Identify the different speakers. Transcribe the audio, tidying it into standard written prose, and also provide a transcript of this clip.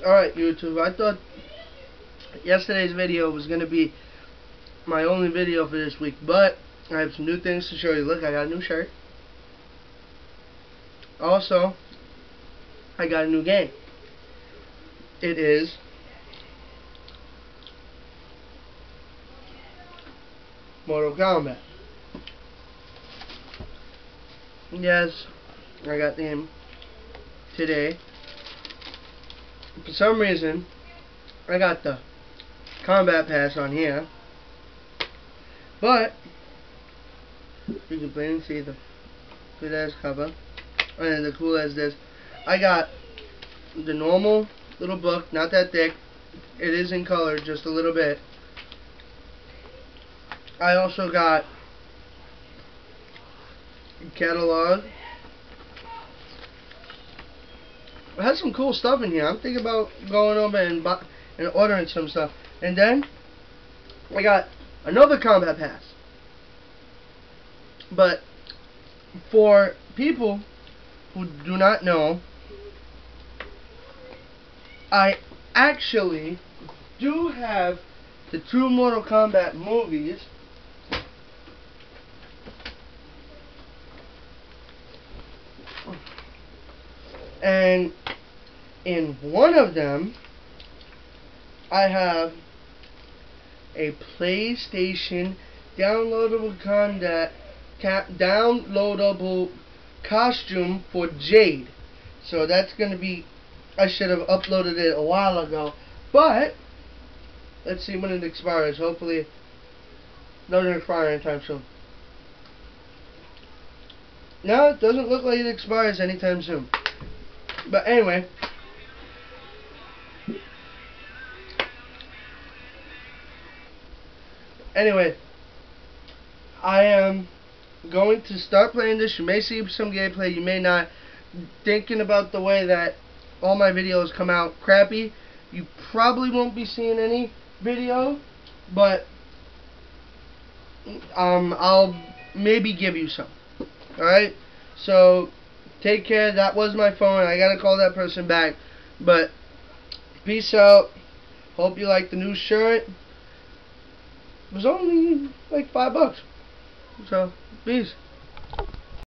Speaker 1: Alright, YouTube, I thought yesterday's video was going to be my only video for this week, but I have some new things to show you. Look, I got a new shirt. Also, I got a new game. It is Mortal Kombat. Yes, I got the game today. For some reason, I got the combat pass on here, but you can plainly see the good ass cover and the cool as this. I got the normal little book, not that thick. It is in color, just a little bit. I also got a catalog. It has some cool stuff in here. I'm thinking about going over and ordering some stuff. And then I got another combat pass. But for people who do not know, I actually do have the 2 Mortal Kombat movies. And in one of them, I have a PlayStation downloadable costume for Jade. So that's going to be, I should have uploaded it a while ago, but let's see when it expires. Hopefully it doesn't expire anytime soon. No, it doesn't look like it expires anytime soon. But anyway, I am going to start playing this. You may see some gameplay, you may not. Thinking about the way that all my videos come out crappy, you probably won't be seeing any video, but I'll maybe give you some. Alright, so take care. That was my phone. I gotta call that person back. But peace out. Hope you like the new shirt. It was only like $5. So peace.